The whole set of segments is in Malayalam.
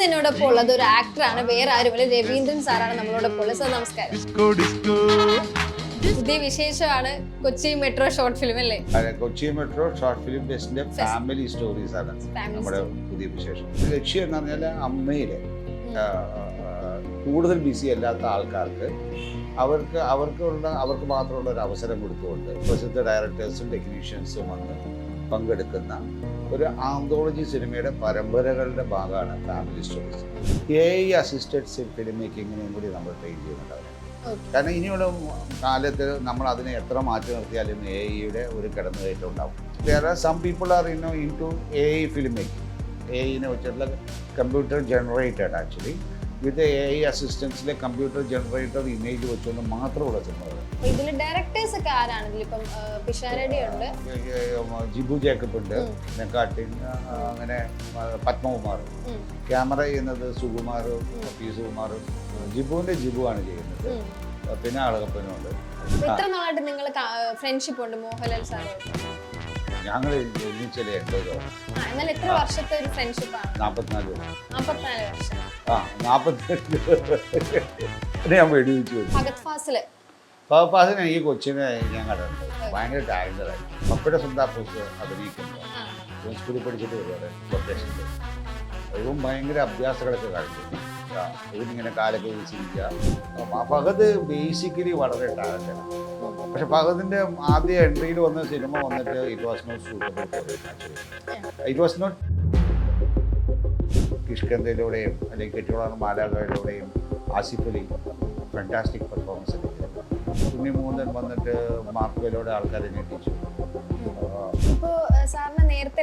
ഇന്ന് എന്നോടൊപ്പം ഉള്ളത് ഒരു ആക്ടറാണ്, വേറെ ആരുമല്ല, രവീന്ദ്രൻ സാറാണ് നമ്മളോടൊപ്പം ഉള്ളത്. സാർ നമസ്കാരം. പുതിയ വിശേഷമാണ് കൊച്ചി മെട്രോ ഷോർട്ട് ഫിലിം അല്ലേ? കൊച്ചി മെട്രോ ഷോർട്ട് ഫിലിം ഫെസ്റ്റിന്റെ ഫാമിലി സ്റ്റോറീസ് ആണ് നമ്മുടെ പുതിയ വിശേഷം. ലക്ഷ്യം എന്ന് പറഞ്ഞാൽ അമ്മയിലെ കൂടുതൽ ബിസി അല്ലാത്ത ആൾക്കാർക്ക് അവർക്ക് മാത്രമുള്ള ഒരു അവസരം കൊടുത്തുകൊണ്ട് പ്രസിദ്ധ ഡയറക്ടേഴ്സും ടെക്നീഷ്യൻസും വന്ന് പങ്കെടുക്കുന്ന ഒരു ആന്തോളജി സിനിമയുടെ പരമ്പരകളുടെ ഭാഗമാണ് family stories. AI assisted film മേക്കിങ്ങിനെയും കൂടി നമ്മൾ ട്രെയിൻ ചെയ്യുന്നുണ്ടാവും. കാരണം ഇനിയുള്ള കാലത്ത് നമ്മൾ അതിനെ എത്ര മാറ്റി നിർത്തിയാലും AI ഒരു കിടന്നുകയറ്റം ഉണ്ടാവും. Some people are into AI film making. AI വെച്ചിട്ടുള്ള computer generated actually with AI അസിസ്റ്റൻസിലെ കമ്പ്യൂട്ടർ ജനറേറ്റഡ് ഇമേജ് വെച്ചുകൊണ്ട് മാത്രമുള്ള സിനിമകൾ. ഇതിൽ ഡയറക്ടേഴ്സ് ഒക്കെ ആരാണ്? ഇതിലിപ്പം പിഷാരടി ഉണ്ട്, ജിബു ജേക്കബ് ഉണ്ട്, നെക്കാട്ടിൻ, അങ്ങനെ പത്മകുമാർ. ക്യാമറ ചെയ്യുന്നത് സുകുമാർ, പി സുകുമാർ. ജിബു ആണ് ചെയ്യുന്നത്. പിന്നെ ആളകപ്പനുണ്ട്. എത്ര നാളായിട്ട് നിങ്ങൾ ഫ്രണ്ട്ഷിപ്പ് ഉണ്ട് മോഹൻലാൽ സാറുമായിട്ട്? ഞങ്ങൾ ഒന്നിച്ചല്ലേ 80 എന്നാൽ എത്ര വർഷത്തെ ഒരു ഫ്രണ്ട്ഷിപ്പാണ്? 44 വർഷം. 48 ഞാൻ വെടിവെച്ചു. ഫഹദ് ഫാസില് ഫഹദിനെ ഈ കൊച്ചിനെ ഞാൻ കണ്ടിട്ടുണ്ട്. ഭയങ്കര ടാലന്റഡായി. പപ്പയുടെ സ്വന്തം അഭിനയിക്കുന്നത് സ്കൂളിൽ പഠിച്ചിട്ട് വരുവാണ് ലൊക്കേഷനിൽ. ഇവൻ ഭയങ്കര അഭ്യാസങ്ങളൊക്കെ കാണിച്ചു. ഇവനിങ്ങനെ കാലൊക്കെ വീശിരിക്കുക. ഫഹദ് ബേസിക്കലി വളരെ ടാലന്റഡ്. പക്ഷെ ഫഹദിന്റെ ആദ്യ എൻട്രിയിൽ വന്ന സിനിമ വന്നിട്ട് it was not suitable. It was not കിഷ്കന്ധയിലൂടെയും അല്ലെങ്കിൽ കെട്ടിയോളാണ് മാലാഖയിലൂടെയും ആസിഫ് അലി ഫാന്റാസ്റ്റിക് പെർഫോമൻസ് എടുക്കുന്നത്. ഉണ്ണിമൂന്നൻ വന്നിട്ട് മാർക്കോയിലൂടെ ആൾക്കാരെ ഞെട്ടിച്ചു. ഇപ്പോ സാറിന് നേരത്തെ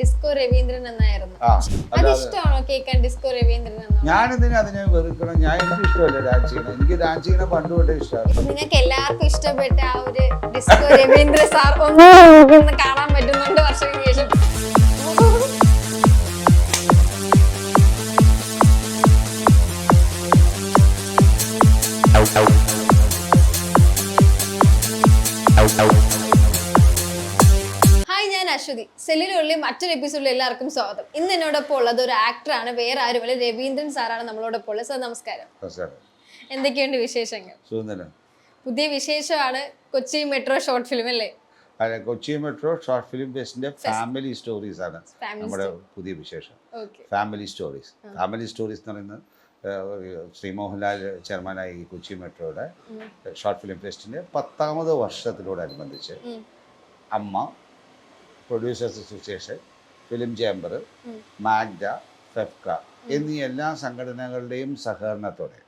ഡിസ്കോ രവീന്ദ്രൻ എന്നായിരുന്നു. അതിഷ്ടമാണോ കേൾക്കാൻ ഡിസ്കോ രവീന്ദ്രൻ? ഞാനെന്തിനാ അതിനെ വെറുക്കണം? എനിക്ക് ഇഷ്ടമല്ല ഡാൻസ് ചെയ്യണം. എനിക്ക് ഡാൻസ് ചെയ്യണ പണ്ട് തൊട്ടേ ഇഷ്ടമാണ്. നിങ്ങൾക്ക് എല്ലാവർക്കും ഇഷ്ടപ്പെട്ട ആ ഒരു ഡിസ്കോ രവീന്ദ്ര സാർ ഒന്ന് കാണാൻ പറ്റുന്നുണ്ട് വർഷങ്ങൾക്ക് ശേഷം. അശ്വതി, സെല്ലിലുള്ള മറ്റൊരു എപ്പിസോഡിൽ എല്ലാവർക്കും സ്വാഗതം. ഇന്ന് എന്നോടൊപ്പം ഉള്ളത് ഒരു ആക്ടറാണ്, വേറെ ആരുമല്ല, രവീന്ദ്രൻ സാറാണ് നമ്മളോടൊപ്പം ഉള്ളത്. സാർ നമസ്കാരം. എന്തൊക്കെയുണ്ട് വിശേഷങ്ങൾ? പുതിയ വിശേഷമാണ് കൊച്ചി മെട്രോ ഷോർട്ട് ഫിലിം അല്ലേ? കൊച്ചി മെട്രോ ഷോർട്ട് ഫിലിം ഫെസ്റ്റിന്റെ ഫാമിലി സ്റ്റോറീസ് ആണ് നമ്മുടെ പുതിയ വിശേഷം. ഫാമിലി സ്റ്റോറീസ് എന്ന് പറയുന്നത് ശ്രീ മോഹൻലാൽ ചെയർമാനായി ഈ കൊച്ചി മെട്രോയുടെ ഷോർട്ട് ഫിലിം ഫെസ്റ്റിന്റെ 10ാമത് വർഷത്തിനോടനുബന്ധിച്ച് AMMA, producers association, film chamber, മാഗ്ഡ, ഫെഫ്ക എന്നീ എല്ലാ സംഘടനകളുടെയും സഹകരണത്തോടെ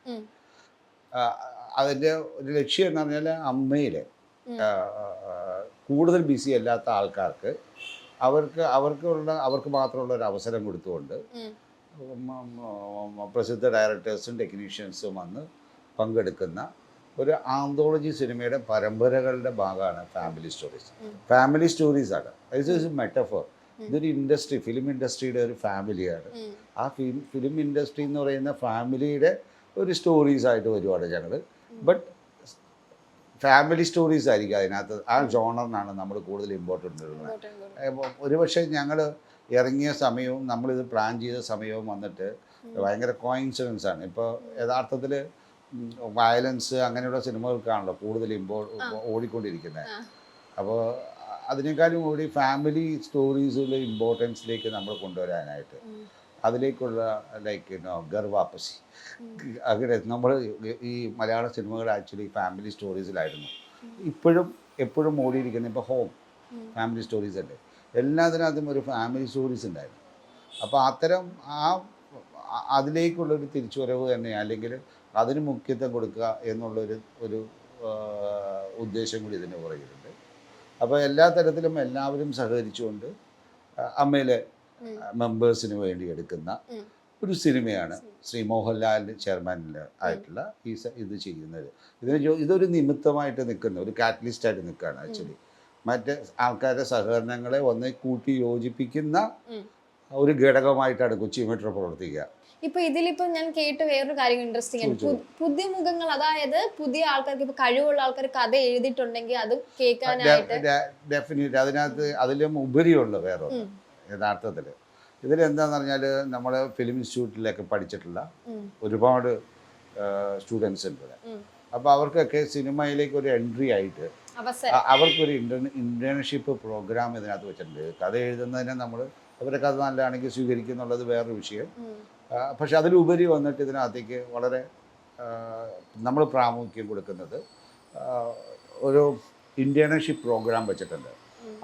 അതിൻ്റെ ഒരു ലക്ഷ്യം എന്ന് പറഞ്ഞാൽ അമ്മയിലെ കൂടുതൽ ബിസി അല്ലാത്ത ആൾക്കാർക്ക് അവർക്ക് മാത്രമുള്ള ഒരു അവസരം കൊടുത്തുകൊണ്ട് പ്രസിദ്ധ ഡയറക്ടേഴ്സും ടെക്നീഷ്യൻസും വന്ന് പങ്കെടുക്കുന്ന ഒരു ആന്തോളജി സിനിമയുടെ പരമ്പരകളുടെ ഭാഗമാണ് ഫാമിലി സ്റ്റോറീസ് ആണ്. ഇത് മെറ്റഫോർ. ഇതൊരു ഇൻഡസ്ട്രി, ഫിലിം ഇൻഡസ്ട്രിയുടെ ഒരു ഫാമിലിയാണ്. ആ ഫിലിം ഇൻഡസ്ട്രി എന്ന് പറയുന്ന ഫാമിലിയുടെ ഒരു സ്റ്റോറീസ് ആയിട്ട് വരുവാണ് ഞങ്ങൾ. ബട്ട് ഫാമിലി സ്റ്റോറീസ് ആയിരിക്കും അതിനകത്ത്. ആ ജോണറിനാണ് നമ്മൾ കൂടുതൽ ഇമ്പോർട്ടൻ്റ് കൊടുക്കുന്നത്. ഒരുപക്ഷെ ഞങ്ങൾ ഇറങ്ങിയ സമയവും നമ്മളിത് പ്ലാൻ ചെയ്ത സമയവും വന്നിട്ട് ഭയങ്കര കോയിൻസിഡൻസ് ആണ്. ഇപ്പോൾ യഥാർത്ഥത്തിൽ വയലൻസ് അങ്ങനെയുള്ള സിനിമകൾക്കാണല്ലോ കൂടുതൽ ഓടിക്കൊണ്ടിരിക്കുന്നത്. അപ്പോൾ അതിനേക്കാളും കൂടി ഫാമിലി സ്റ്റോറീസിലെ ഇമ്പോർട്ടൻസിലേക്ക് നമ്മൾ കൊണ്ടുവരാനായിട്ട് അതിലേക്കുള്ള ലൈക്ക് ഗർവാപ്പസി അങ്ങനെ നമ്മൾ ഈ മലയാള സിനിമകൾ ആക്ച്വലി ഫാമിലി സ്റ്റോറീസിലായിരുന്നു. എപ്പോഴും ഓടിയിരിക്കുന്നത് ഇപ്പോൾ ഹോം ഫാമിലി സ്റ്റോറീസ് അല്ലേ, എല്ലാത്തിനകത്തും ഒരു ഫാമിലി സ്റ്റോറീസ് ഉണ്ടായിരുന്നു. അപ്പോൾ അത്തരം അതിലേക്കുള്ളൊരു തിരിച്ചുവരവ് തന്നെ, അല്ലെങ്കിൽ അതിന് മുഖ്യത്വം കൊടുക്കുക എന്നുള്ളൊരു ഉദ്ദേശം കൂടി ഇതിന് പുറകിലുണ്ട്. അപ്പോൾ എല്ലാ തരത്തിലും എല്ലാവരും സഹകരിച്ചുകൊണ്ട് അമ്മയിലെ മെമ്പേഴ്സിന് വേണ്ടി എടുക്കുന്ന ഒരു സിനിമയാണ് ശ്രീ മോഹൻലാൽ ചെയർമാനിൽ ആയിട്ടുള്ള ഇത് ചെയ്യുന്നത്. ഇതൊരു നിമിത്തമായിട്ട് നിൽക്കുന്ന, ഒരു കാറ്റലിസ്റ്റായിട്ട് നിൽക്കുകയാണ് ആക്ച്വലി. മറ്റ് ആൾക്കാരുടെ സഹകരണങ്ങളെ ഒന്ന് കൂട്ടി യോജിപ്പിക്കുന്ന ഒരു ഘടകമായിട്ടാണ് കൊച്ചി മെട്രോ പ്രവർത്തിക്കുക. ഇപ്പൊ ഇതിലിപ്പോ ഞാൻ കേട്ട് വേറൊരു കാര്യം ഇൻട്രസ്റ്റിംഗ് ആണ്. പുതിയ മുഖങ്ങൾ, അതായത് പുതിയ ആൾക്കാർക്ക്, ഇപ്പൊ കഴിവുള്ള ആൾക്കാർ കഥ എഴുതിയിട്ടുണ്ടെങ്കിൽ അത് കേൾക്കാനായിട്ട് ഡെഫിനറ്റ്ലി അതിനകത്ത് അതിലും ഉപരിയുള്ള വേറെ യഥാർത്ഥത്തിൽ ഇതിലെന്താണെന്ന് പറഞ്ഞാൽ നമ്മൾ ഫിലിം ഇൻസ്റ്റിറ്റ്യൂട്ടിലൊക്കെ പഠിച്ചിട്ടുള്ള ഒരുപാട് സ്റ്റുഡൻസ് ഉണ്ട് ഇവിടെ. അപ്പോൾ അവർക്കൊക്കെ സിനിമയിലേക്ക് ഒരു എൻട്രി ആയിട്ട് അവർക്കൊരു ഇന്റേൺഷിപ്പ് പ്രോഗ്രാം ഇതിനകത്ത് വെച്ചിട്ടുണ്ട്. കഥ എഴുതുന്നതിനെ നമ്മൾ അവരുടെ കഥ നല്ലതാണെങ്കിൽ സ്വീകരിക്കും എന്നുള്ളത് വേറൊരു വിഷയം. പക്ഷെ അതിലുപരി വന്നിട്ട് ഇതിനകത്തേക്ക് വളരെ നമ്മൾ പ്രാമുഖ്യം കൊടുക്കുന്നത് ഒരു ഇന്റേൺഷിപ്പ് പ്രോഗ്രാം വെച്ചിട്ടുണ്ട്.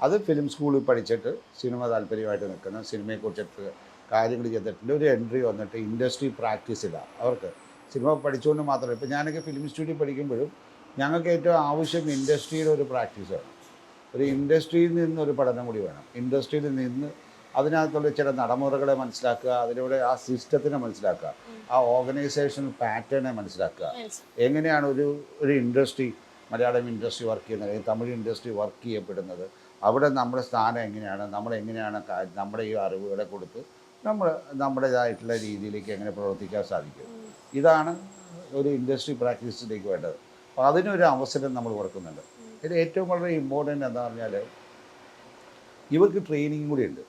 അത് ഫിലിം സ്കൂളിൽ പഠിച്ചിട്ട് സിനിമ താല്പര്യമായിട്ട് നിൽക്കുന്ന സിനിമയെക്കുറിച്ചിട്ട് കാര്യങ്ങൾ ചെയ്തിട്ടുണ്ട് ഒരു എൻട്രി വന്നിട്ട് ഇൻഡസ്ട്രി പ്രാക്ടീസില്ല. അവർക്ക് സിനിമ പഠിച്ചുകൊണ്ട് മാത്രമല്ല, ഇപ്പോൾ ഞാനൊക്കെ ഫിലിം ഇൻസ്റ്റിറ്റ്യൂട്ടിൽ പഠിക്കുമ്പോഴും ഞങ്ങൾക്ക് ഏറ്റവും ആവശ്യം ഇൻഡസ്ട്രിയുടെ ഒരു പ്രാക്ടീസ് വേണം. ഒരു ഇൻഡസ്ട്രിയിൽ നിന്നൊരു പഠനം കൂടി വേണം. ഇൻഡസ്ട്രിയിൽ നിന്ന് അതിനകത്തുള്ള ചില നടമുറകളെ മനസ്സിലാക്കുക, അതിലൂടെ ആ സിസ്റ്റത്തിനെ മനസ്സിലാക്കുക, ആ ഓർഗനൈസേഷണൽ പാറ്റേണെ മനസ്സിലാക്കുക. എങ്ങനെയാണ് ഒരു ഇൻഡസ്ട്രി, മലയാളം ഇൻഡസ്ട്രി വർക്ക് ചെയ്യുന്നത്, അല്ലെങ്കിൽ തമിഴ് ഇൻഡസ്ട്രി വർക്ക് ചെയ്യപ്പെടുന്നത്, അവിടെ നമ്മുടെ സ്ഥാനം എങ്ങനെയാണ്, നമ്മളെങ്ങനെയാണ് നമ്മുടെ ഈ അറിവുകളെ കൊടുത്ത് നമ്മുടേതായിട്ടുള്ള രീതിയിലേക്ക് എങ്ങനെ പ്രവർത്തിക്കാൻ സാധിക്കും. ഇതാണ് ഒരു ഇൻഡസ്ട്രി പ്രാക്ടീസിലേക്ക് വേണ്ടത്. അപ്പോൾ അതിനൊരു അവസരം നമ്മൾ കൊടുക്കുന്നുണ്ട്. ഇത് ഏറ്റവും വളരെ ഇമ്പോർട്ടൻ്റ് എന്താണെന്ന് പറഞ്ഞാൽ ഇവർക്ക് ട്രെയിനിങ് കൂടി ഉണ്ട്.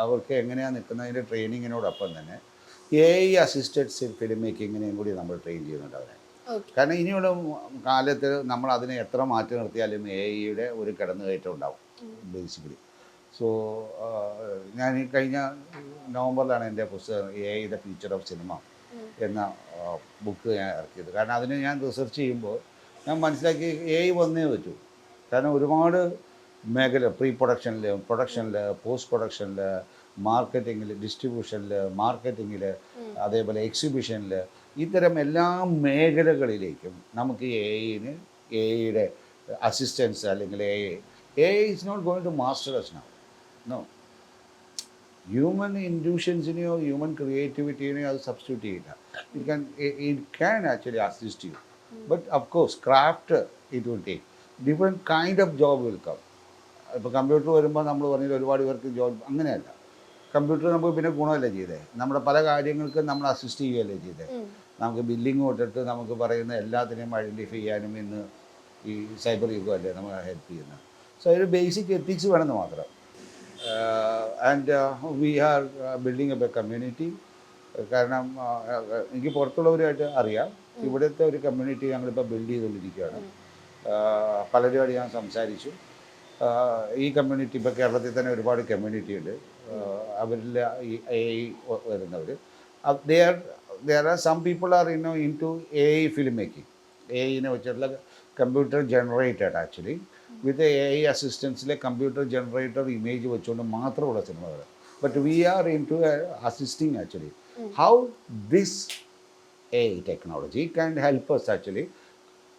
അവർക്ക് എങ്ങനെയാണ് നിൽക്കുന്നതിൻ്റെ ട്രെയിനിങ്ങിനോടൊപ്പം തന്നെ AI അസിസ്റ്റഡ് ഫിലിം മേക്കിങ്ങിനെയും കൂടി നമ്മൾ ട്രെയിൻ ചെയ്യുന്നുണ്ട് അവരെ. കാരണം ഇനിയുള്ള കാലത്ത് നമ്മൾ അതിനെ എത്ര മാറ്റി നിർത്തിയാലും AI ഒരു കടന്നുകയറ്റം ഉണ്ടാവും ബേസിക്കലി. സോ ഞാൻ ഈ കഴിഞ്ഞ നവംബറിലാണ് എൻ്റെ പുസ്തകം AI ഫ്യൂച്ചർ ഓഫ് സിനിമ എന്ന ബുക്ക് ഞാൻ ഇറക്കിയത്. കാരണം അതിന് ഞാൻ റിസർച്ച് ചെയ്യുമ്പോൾ ഞാൻ മനസ്സിലാക്കി AI വന്നേ പറ്റൂ. കാരണം ഒരുപാട് മേഖല പ്രീ പ്രൊഡക്ഷനിൽ പോസ്റ്റ് പ്രൊഡക്ഷനിൽ മാർക്കറ്റിങ്ങിൽ ഡിസ്ട്രിബ്യൂഷനിൽ മാർക്കറ്റിങ്ങിൽ അതേപോലെ എക്സിബിഷനിൽ ഇത്തരം എല്ലാ മേഖലകളിലേക്കും നമുക്ക് AI അസിസ്റ്റൻസ് അല്ലെങ്കിൽ AI is not going to master us now. No. Human ഇൻഡ്യൂഷൻസിനെയോ ഹ്യൂമൻ ക്രിയേറ്റിവിറ്റിനെയോ അത് സബ്സ്റ്റിറ്റ്യൂട്ട് ചെയ്യില്ല. it can actually assist you. But of course craft it will take. Different kind of job will come. ഇപ്പോൾ കമ്പ്യൂട്ടർ വരുമ്പോൾ നമ്മൾ പറഞ്ഞാൽ ഒരുപാട് പേർക്ക് ജോബ് അങ്ങനെയല്ല. കമ്പ്യൂട്ടർ നമുക്ക് പിന്നെ ഗുണമല്ലേ ചെയ്തേ, നമ്മുടെ പല കാര്യങ്ങൾക്കും നമ്മൾ അസിസ്റ്റ് ചെയ്യുകയല്ലേ ചെയ്തേ. നമുക്ക് ബില്ലിങ് തൊട്ടിട്ട് നമുക്ക് പറയുന്ന എല്ലാത്തിനെയും ഐഡൻറ്റിഫൈ ചെയ്യാനും ഇന്ന് ഈ സൈബർ യുഗമല്ലേ നമ്മളെ ഹെൽപ്പ് ചെയ്യുന്നത്. സോ ഒരു ബേസിക് എത്തിക്സ് വേണമെന്ന് മാത്രം. And we are building up a community. കാരണം എനിക്ക് പുറത്തുള്ളവരുമായിട്ട് അറിയാം, ഇവിടുത്തെ ഒരു കമ്മ്യൂണിറ്റി ഞങ്ങളിപ്പോൾ ബിൽഡ് ചെയ്തുകൊണ്ടിരിക്കുകയാണ്. പലരുമായിട്ട് ഞാൻ സംസാരിച്ചു. ഈ കമ്മ്യൂണിറ്റി ഇപ്പോൾ കേരളത്തിൽ തന്നെ ഒരുപാട് കമ്മ്യൂണിറ്റി ഉണ്ട്. അവരിൽ ഈ AI വരുന്നവർ there are some people are into AI film making. AI വെച്ചിട്ടുള്ള computer generated actually with AI അസിസ്റ്റൻസിലെ കമ്പ്യൂട്ടർ ജനറേറ്റർ ഇമേജ് വെച്ചുകൊണ്ട് മാത്രമുള്ള സിനിമകൾ. But we are into assisting actually how this AI technology can help us actually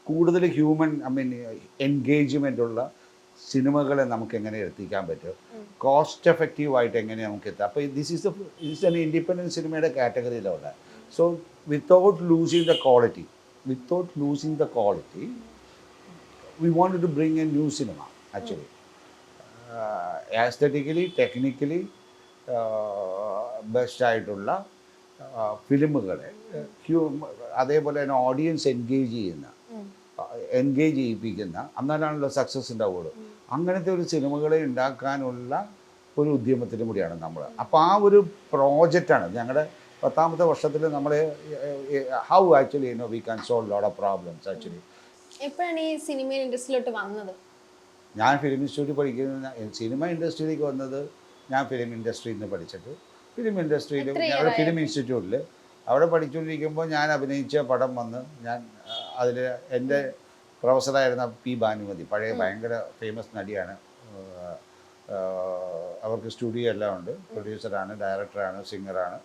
കൂടുതൽ ഹ്യൂമൻ എൻഗേജ്മെൻ്റ് ഉള്ള സിനിമകളെ നമുക്ക് എങ്ങനെ എത്തിക്കാൻ പറ്റും, കോസ്റ്റ് എഫക്റ്റീവായിട്ട് എങ്ങനെ നമുക്ക് എത്താം. അപ്പോൾ ദിസ് ഈസ് എൻ ഇൻഡിപെൻഡൻറ്റ് സിനിമയുടെ കാറ്റഗറിയിലാണ്. So without losing the quality we wanted to bring a new cinema actually. Aesthetically, technically best ആയിട്ടുള്ള ഫിലിമുകളെ അതേപോലെ തന്നെ ഓഡിയൻസ് എൻഗേജ് ചെയ്യിപ്പിക്കുന്ന, എന്നാലാണല്ലോ സക്സസ് ഉണ്ടാവുള്ളൂ. അങ്ങനത്തെ ഒരു സിനിമകളെ ഉണ്ടാക്കാനുള്ള ഒരു ഉദ്യമത്തിനും കൂടിയാണ് നമ്മൾ. അപ്പോൾ ആ ഒരു പ്രോജക്റ്റാണ് ഞങ്ങളുടെ 10ാമത്തെ വർഷത്തിൽ നമ്മൾ how actually we can solve lot of problems actually. എപ്പോഴാണ് ഈ സിനിമ ഇൻഡസ്ട്രിയിലോട്ട് വന്നത്? ഞാൻ ഫിലിം ഇൻസ്റ്റിറ്റ്യൂട്ടിൽ പഠിക്കുന്ന സിനിമ ഇൻഡസ്ട്രിയിലേക്ക് വന്നത് ഞാൻ ഫിലിം ഇൻഡസ്ട്രിയിൽ നിന്ന് പഠിച്ചിട്ട് ഫിലിം ഇൻഡസ്ട്രിയിൽ ഞങ്ങളുടെ ഫിലിം ഇൻസ്റ്റിറ്റ്യൂട്ടിൽ അവിടെ പഠിച്ചുകൊണ്ടിരിക്കുമ്പോൾ ഞാൻ അഭിനയിച്ച പടം വന്ന് ഞാൻ അതിൽ എൻ്റെ പ്രൊഫസറായിരുന്ന P. ഭാനുമതി, പഴയ ഭയങ്കര ഫേമസ് നടിയാണ്. അവർക്ക് സ്റ്റുഡിയോ എല്ലാം ഉണ്ട്. പ്രൊഡ്യൂസറാണ്, ഡയറക്ടറാണ്, സിംഗറാണ്.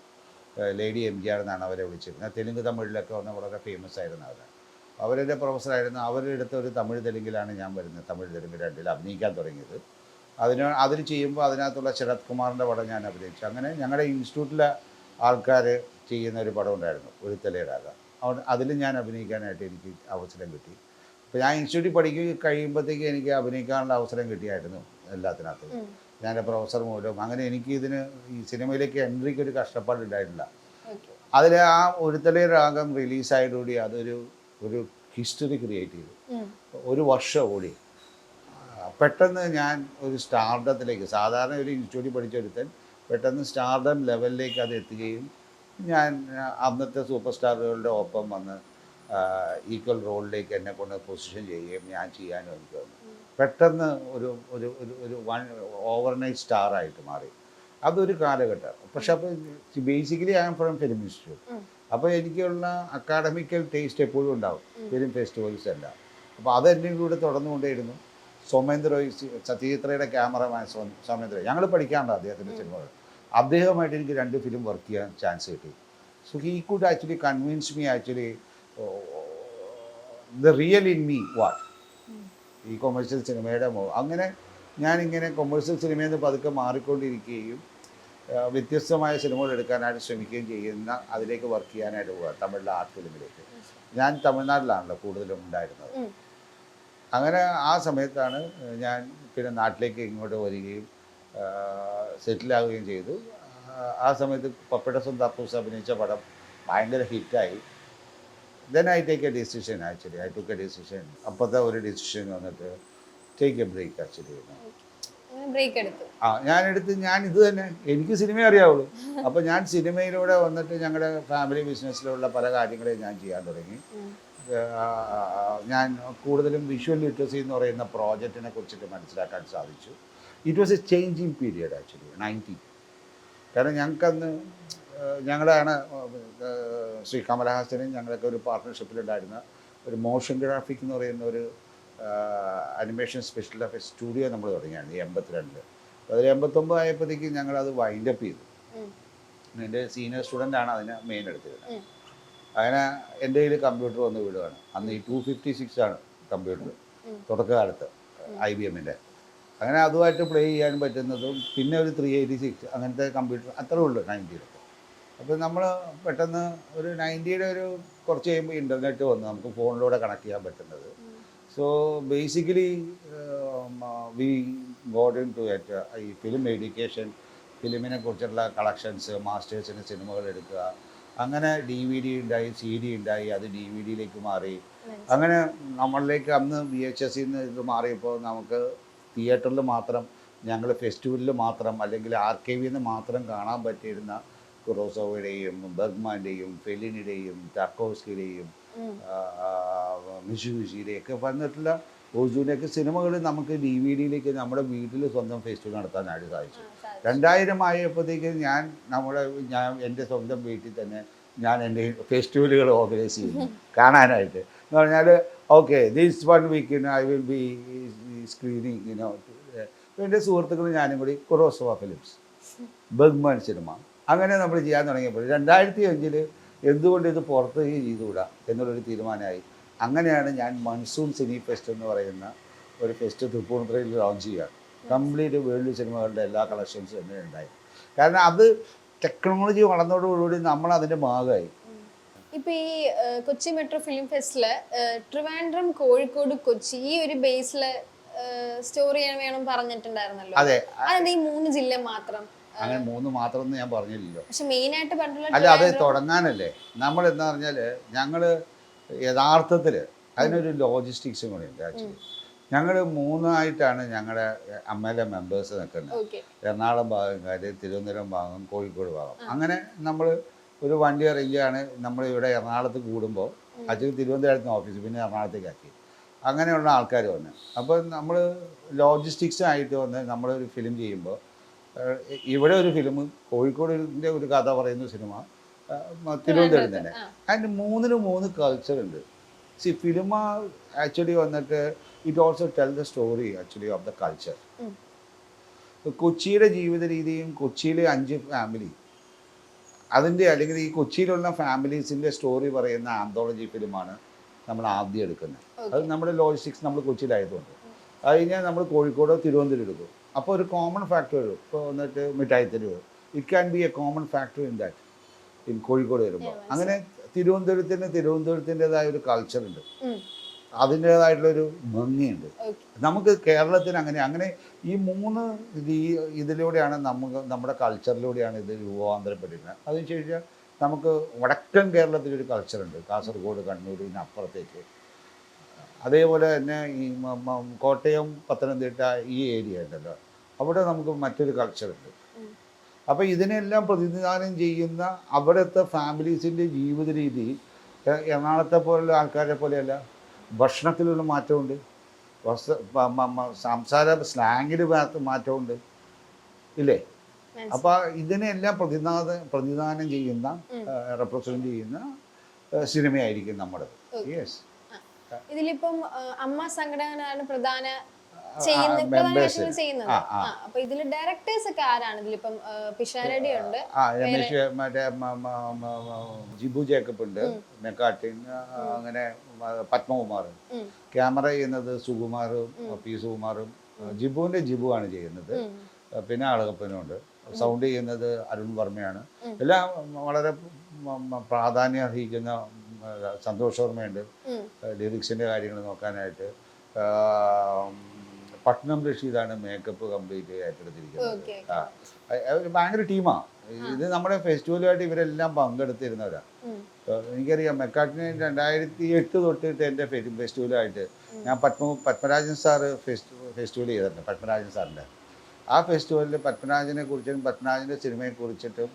ലേഡി MGR എന്നാണ് അവരെ വിളിച്ചിരുന്നത്. തെലുങ്ക് തമിഴിലൊക്കെ വന്ന് വളരെ ഫേമസ് ആയിരുന്നു അവർ. അവരുടെ പ്രൊഫസറായിരുന്നു. അവരുടെ അടുത്ത് ഒരു തമിഴ് തെലുങ്കിലാണ് ഞാൻ വരുന്നത്. തമിഴ് തെലുങ്ക് രണ്ടിൽ അഭിനയിക്കാൻ തുടങ്ങിയത്. അതിൽ ചെയ്യുമ്പോൾ അതിനകത്തുള്ള ശരത് കുമാറിൻ്റെ പടം ഞാൻ അഭിനയിച്ചു. അങ്ങനെ ഞങ്ങളുടെ ഇൻസ്റ്റിറ്റ്യൂട്ടിലെ ആൾക്കാർ ചെയ്യുന്ന ഒരു പടം ഉണ്ടായിരുന്നു, ഒരു തലയിടാക. അതിൽ ഞാൻ അഭിനയിക്കാനായിട്ട് എനിക്ക് അവസരം കിട്ടി. അപ്പോൾ ഞാൻ ഇൻസ്റ്റിറ്റ്യൂട്ടിൽ കഴിയുമ്പോഴത്തേക്ക് എനിക്ക് അഭിനയിക്കാനുള്ള അവസരം കിട്ടിയായിരുന്നു എല്ലാത്തിനകത്തും. ഞാൻ പ്രൊഫസർ മൂലം അങ്ങനെ എനിക്ക് ഈ സിനിമയിലേക്ക് എൻട്രിക്ക് ഒരു കഷ്ടപ്പാടുണ്ടായിട്ടില്ല. അതിൽ ആ ഒരു തലയിടാകം റിലീസായതോടെ ഒരു ഹിസ്റ്ററി ക്രിയേറ്റ് ചെയ്തു. ഒരു വർഷം ഓടി പെട്ടെന്ന് ഞാൻ ഒരു സ്റ്റാർഡത്തിലേക്ക്, സാധാരണ ഒരു ഇൻസ്റ്റിറ്റ്യൂട്ടിൽ പഠിച്ചെടുത്താൽ പെട്ടെന്ന് സ്റ്റാർഡം ലെവലിലേക്ക് അത് എത്തുകയും ഞാൻ അന്നത്തെ സൂപ്പർ സ്റ്റാറുകളുടെ ഒപ്പം വന്ന് ഈക്വൽ റോളിലേക്ക് എന്നെ കൊണ്ട് പൊസിഷൻ ചെയ്യുകയും ഞാൻ ചെയ്യാനും എനിക്ക് വന്നു. പെട്ടെന്ന് ഒരു ഒരു ഒരു ഒരു ഓവർനൈറ്റ് സ്റ്റാറായിട്ട് മാറി. അതൊരു കാലഘട്ടം. പക്ഷെ അപ്പോൾ basically I am from film institute. അപ്പോൾ എനിക്കുള്ള അക്കാഡമിക്കൽ ടേസ്റ്റ് എപ്പോഴും ഉണ്ടാവും ഫിലിം ഫെസ്റ്റിവൽസ് എല്ലാം. അപ്പോൾ അതെന്നെ കൂടെ തുടർന്നുകൊണ്ടേയിരുന്നു. സോമേന്ദ്ര സത്യജിത്രയുടെ ക്യാമറമാൻ സോമേന്ദ്ര, ഞങ്ങൾ പഠിക്കാറുണ്ട് അദ്ദേഹത്തിൻ്റെ സിനിമകൾ. അദ്ദേഹമായിട്ട് എനിക്ക് 2 ഫിലിം വർക്ക് ചെയ്യാൻ ചാൻസ് കിട്ടി. So he could actually convince me actually the real in me what ഈ കൊമേഴ്ഷ്യൽ സിനിമയുടെ അങ്ങനെ ഞാനിങ്ങനെ കൊമേഴ്ഷ്യൽ സിനിമയിൽ നിന്ന് പതുക്കെ മാറിക്കൊണ്ടിരിക്കുകയും വ്യത്യസ്തമായ സിനിമകൾ എടുക്കാനായിട്ട് ശ്രമിക്കുകയും ചെയ്യുന്ന അതിലേക്ക് വർക്ക് ചെയ്യാനായിട്ട് പോവുക തമിഴിലെ ആർട്ട് ഫിലിമിലേക്ക്. ഞാൻ തമിഴ്നാട്ടിലാണല്ലോ കൂടുതലും ഉണ്ടായിരുന്നത്. അങ്ങനെ ആ സമയത്താണ് ഞാൻ പിന്നെ നാട്ടിലേക്ക് ഇങ്ങോട്ട് വരികയും സെറ്റിലാവുകയും ചെയ്തു. ആ സമയത്ത് പപ്പടസും തപ്പൂസ് അഭിനയിച്ച പടം ഭയങ്കര ഹിറ്റായി. Then I take A decision actually. I took A decision. അപ്പോഴത്തെ ഒരു ഡിസിഷൻ വന്നിട്ട് ടേക്ക് എ ബ്രേക്ക് ആക്ച്വലി. ഞാനെടുത്ത് ഞാൻ ഇത് തന്നെ, എനിക്ക് സിനിമ അറിയാവുള്ളൂ. അപ്പോൾ ഞാൻ സിനിമയിലൂടെ വന്നിട്ട് ഞങ്ങളുടെ ഫാമിലി ബിസിനസ്സിലുള്ള പല കാര്യങ്ങളെയും ഞാൻ ചെയ്യാൻ തുടങ്ങി. ഞാൻ കൂടുതലും വിഷ്വൽ ലിറ്ററസി എന്ന് പറയുന്ന പ്രോജക്റ്റിനെ കുറിച്ചിട്ട് മനസ്സിലാക്കാൻ സാധിച്ചു. It was A changing period actually 90. കാരണം ഞങ്ങൾക്കന്ന് ഞങ്ങളാണ് ശ്രീ കമലഹാസനും ഞങ്ങളൊക്കെ ഒരു പാർട്ട്ണർഷിപ്പിലുണ്ടായിരുന്ന ഒരു മോഷൻ ഗ്രാഫിക് എന്ന് പറയുന്ന ഒരു അനിമേഷൻ സ്പെഷ്യൽ എഫക്ട്സ് സ്റ്റുഡിയോ നമ്മൾ തുടങ്ങിയാണ് 82. അതിൽ 89 ആയപ്പോഴത്തേക്ക് ഞങ്ങളത് വൈൻഡപ്പ് ചെയ്തു. എൻ്റെ സീനിയർ സ്റ്റുഡൻ്റാണ് അതിന് മെയിൻ എടുത്തിരുന്നത്. അങ്ങനെ എൻ്റെ കയ്യിൽ കമ്പ്യൂട്ടർ വന്ന് വിടുകയാണ്. അന്ന് ഈ 256 ആണ് കമ്പ്യൂട്ടർ തുടക്കകാലത്ത് IBMൻ്റെ. അങ്ങനെ അതുമായിട്ട് പ്ലേ ചെയ്യാൻ പറ്റുന്നതും പിന്നെ ഒരു 386 അങ്ങനത്തെ കമ്പ്യൂട്ടർ അത്രേ ഉള്ളൂ 90-ലൊക്കെ. അപ്പോൾ നമ്മൾ പെട്ടെന്ന് ഒരു 90-യുടെ ഒരു കുറച്ച് കഴിയുമ്പോൾ ഇൻ്റർനെറ്റ് വന്ന് നമുക്ക് ഫോണിലൂടെ കണക്ട് ചെയ്യാൻ പറ്റുന്നത്. So basically we got into it. ഈ ഫിലിം എഡ്യൂക്കേഷൻ, ഫിലിമിനെ കുറിച്ചുള്ള കളക്ഷൻസ്, മാസ്റ്റേഴ്സിന് സിനിമകൾ എടുക്കുക, അങ്ങനെ DVD ഉണ്ടായി, CD ഉണ്ടായി, അത് DVD-യിലേക്ക് മാറി. അങ്ങനെ നമ്മളിലേക്ക് അന്ന് VHS ഇത് മാറിയപ്പോൾ നമുക്ക് തിയേറ്ററിൽ മാത്രം, ഞങ്ങൾ ഫെസ്റ്റിവലിൽ മാത്രം അല്ലെങ്കിൽ ആർക്കൈവിൽ മാത്രം കാണാൻ പറ്റിയിരുന്ന കുറോസോവയുടെയും ബർഗ്മാൻ്റെയും ഫെലിനിയുടെയും ടാർക്കോവ്സ്കിയുടെയും മിഷുഷിയുടെയൊക്കെ വന്നിട്ടുള്ള ഓസൂനെയൊക്കെ സിനിമകൾ നമുക്ക് DVD-യിലേക്ക് നമ്മുടെ വീട്ടിൽ സ്വന്തം ഫെസ്റ്റിവൽ നടത്താനായിട്ട് സാധിച്ചു. 2000 ആയപ്പോഴത്തേക്ക് ഞാൻ എൻ്റെ സ്വന്തം വീട്ടിൽ തന്നെ ഞാൻ എൻ്റെ ഫെസ്റ്റിവലുകൾ ഓർഗനൈസ് ചെയ്യുന്നു കാണാനായിട്ട്. എന്ന് പറഞ്ഞാൽ ഓക്കെ ദിസ് 1 വീക്കിന് ഐ വിൽ ബി സ്ക്രീനിങ് എൻ്റെ സുഹൃത്തുക്കൾ ഞാനും കൂടി കുറോസോവ ഫിലിംസ്, ബർഗ്മാൻ സിനിമ, അങ്ങനെ നമ്മൾ ചെയ്യാൻ തുടങ്ങിയപ്പോൾ 2005 എന്തുകൊണ്ട് ഇത് പുറത്ത് ചെയ്തുകൂടാ എന്നുള്ളൊരു തീരുമാനമായി. അങ്ങനെയാണ് ഞാൻ മൺസൂൺ സിനി ഫെസ്റ്റ് എന്ന് പറയുന്ന ഒരു ഫെസ്റ്റ് തൃപ്പൂണിത്തുറയിൽ ലോഞ്ച് ചെയ്യുകയാണ്. കംപ്ലീറ്റ് വേൾഡ് സിനിമകളുടെ എല്ലാ കളക്ഷൻസും തന്നെ ഉണ്ടായി. കാരണം അത് ടെക്നോളജി വളർന്നതോടുകൂടി നമ്മൾ അതിൻ്റെ ഭാഗമായി. ഇപ്പൊ ഈ കൊച്ചി മെട്രോ ഫിലിം ഫെസ്റ്റില് ട്രിവാൻഡ്രം, കോഴിക്കോട്, കൊച്ചി ഈ ഒരു ബേസില് സ്റ്റോറി വേണം പറഞ്ഞിട്ടുണ്ടായിരുന്നല്ലോ. അതെ, അതെന്താ ഈ 3 ജില്ല മാത്രം? അങ്ങനെ 3 മാത്രം എന്ന് ഞാൻ പറഞ്ഞില്ലല്ലോ. പക്ഷെ മെയിൻ ആയിട്ട് പറഞ്ഞിട്ടുള്ള അല്ല, അത് തുടങ്ങാനല്ലേ നമ്മൾ എന്താ പറഞ്ഞാൽ ഞങ്ങൾ യഥാർത്ഥത്തിൽ അതിനൊരു ലോജിസ്റ്റിക്സും കൂടി ഉണ്ട്. ആക്ച്വലി ഞങ്ങൾ 3 ആയിട്ടാണ് ഞങ്ങളുടെ MLA മെമ്പേഴ്സ് നിൽക്കുന്നത്. എറണാകുളം ഭാഗംകാർ, തിരുവനന്തപുരം ഭാഗം, കോഴിക്കോട് ഭാഗം. അങ്ങനെ നമ്മൾ ഒരു വണ്ടി അറേഞ്ചാണ്. നമ്മൾ ഇവിടെ എറണാകുളത്ത് കൂടുമ്പോൾ അച്ഛൻ തിരുവനന്തപുരത്ത് ഓഫീസ് പിന്നെ എറണാകുളത്തേക്ക് ആക്കി. അങ്ങനെയുള്ള ആൾക്കാർ വന്ന് അപ്പോൾ നമ്മൾ ലോജിസ്റ്റിക്സ് ആയിട്ട് വന്ന് നമ്മളൊരു ഫിലിം ചെയ്യുമ്പോൾ ഇവിടെ ഒരു ഫിലിം, കോഴിക്കോടിൻ്റെ ഒരു കഥ പറയുന്ന സിനിമ, തിരുവനന്തപുരം തന്നെ. അതിന് 3 കൾച്ചറുണ്ട്. ഫിലിം ആക്ച്വലി വന്നിട്ട് it also tell the story actually of the culture. കൊച്ചിയുടെ ജീവിത രീതിയും കൊച്ചിയിലെ 5 ഫാമിലി അതിൻ്റെ അല്ലെങ്കിൽ ഈ കൊച്ചിയിലുള്ള ഫാമിലീസിൻ്റെ സ്റ്റോറി പറയുന്ന ആന്തോളജി ഫിലിമാണ് നമ്മൾ ആദ്യം എടുക്കുന്നത്. അത് നമ്മുടെ ലോജിസ്റ്റിക്സ് നമ്മൾ കൊച്ചിയിലായതുകൊണ്ട് അത് കഴിഞ്ഞാൽ നമ്മൾ കോഴിക്കോടോ തിരുവനന്തപുരം എടുക്കും. അപ്പോൾ ഒരു കോമൺ ഫാക്ടർ വരും. ഇപ്പോൾ വന്നിട്ട് മിഠായി തെരുവ്, it can be A common factor in that in Kozhikode വരുമ്പോൾ. അങ്ങനെ തിരുവനന്തപുരത്തിൻ്റെതായ ഒരു കൾച്ചറുണ്ട്, അതിൻ്റേതായിട്ടുള്ളൊരു ഭംഗിയുണ്ട്. നമുക്ക് കേരളത്തിന് അങ്ങനെ ഈ 3 ഇതിലൂടെയാണ് നമ്മുടെ കൾച്ചറിലൂടെയാണ് ഇത് രൂപാന്തരപ്പെട്ടിരുന്നത്. അതെന്ന് വെച്ച് കഴിഞ്ഞാൽ നമുക്ക് വടക്കൻ കേരളത്തിലൊരു കൾച്ചറുണ്ട്, കാസർഗോഡ്, കണ്ണൂർ, ഇതിനപ്പുറത്തേക്ക്. അതേപോലെ തന്നെ ഈ കോട്ടയം, പത്തനംതിട്ട ഈ ഏരിയ ഉണ്ടല്ലോ, അവിടെ നമുക്ക് മറ്റൊരു കൾച്ചറുണ്ട്. അപ്പോൾ ഇതിനെല്ലാം പ്രതിനിധാനം ചെയ്യുന്ന അവിടുത്തെ ഫാമിലീസിൻ്റെ ജീവിത രീതി എറണാകുളത്തെ പോലുള്ള ആൾക്കാരെ പോലെയല്ല. ഭക്ഷണത്തിലുള്ള മാറ്റമുണ്ട്, സംസാര സ്ലാങ്ങിൽ മാറ്റമുണ്ട് ഇല്ലേ? അപ്പോൾ ഇതിനെല്ലാം പ്രതിനിധാനം ചെയ്യുന്ന റെപ്രസെൻറ്റ് ചെയ്യുന്ന സിനിമയായിരിക്കും നമ്മുടെ. യെസ്. ഇതിലിപ്പം അമ്മ സംഘടനയാണ് പ്രധാന ചെയ്യുന്നത്. അപ്പൊ ഇതില് ഡയറക്ടേഴ്സ് ഒക്കെ ആരാണ്? ഇതിലിപ്പം പിഷാരടി ഉണ്ട്, രമേശ്, മറ്റേ ജിബു ജേക്കബ് ഉണ്ട്, മെക്കാട്ടിൻ, അങ്ങനെ പത്മകുമാർ. ക്യാമറ ചെയ്യുന്നത് സുകുമാറും പി സുകുമാറും. ജിബു ആണ് ചെയ്യുന്നത്. പിന്നെ അളകപ്പനും ഉണ്ട്. സൗണ്ട് ചെയ്യുന്നത് അരുൺ വർമ്മയാണ്. എല്ലാം വളരെ പ്രാധാന്യം അർഹിക്കുന്ന സന്തോഷ് വർമ്മയുണ്ട് ലിറിക്സിൻ്റെ കാര്യങ്ങൾ നോക്കാനായിട്ട്. പട്നം റഷീദാണ് മേക്കപ്പ് കംപ്ലീറ്റ് ഏറ്റെടുത്തിരിക്കുന്നത്. ഭയങ്കര ടീമാണ് ഇത്. നമ്മുടെ ഫെസ്റ്റിവലുമായിട്ട് ഇവരെല്ലാം പങ്കെടുത്തിരുന്നവരാണ്. എനിക്കറിയാം മെക്കാട്ടിനെ 2008 തൊട്ടിട്ട് എൻ്റെ ഫെസ്റ്റിവലുമായിട്ട് ഞാൻ പത്മരാജൻ സാറ് ഫെസ്റ്റിവൽ ചെയ്തിട്ടുണ്ട്. പത്മരാജൻ സാറിൻ്റെ ആ ഫെസ്റ്റിവലിൽ പത്മരാജനെ കുറിച്ചും പത്മരാജൻ്റെ സിനിമയെക്കുറിച്ചിട്ടും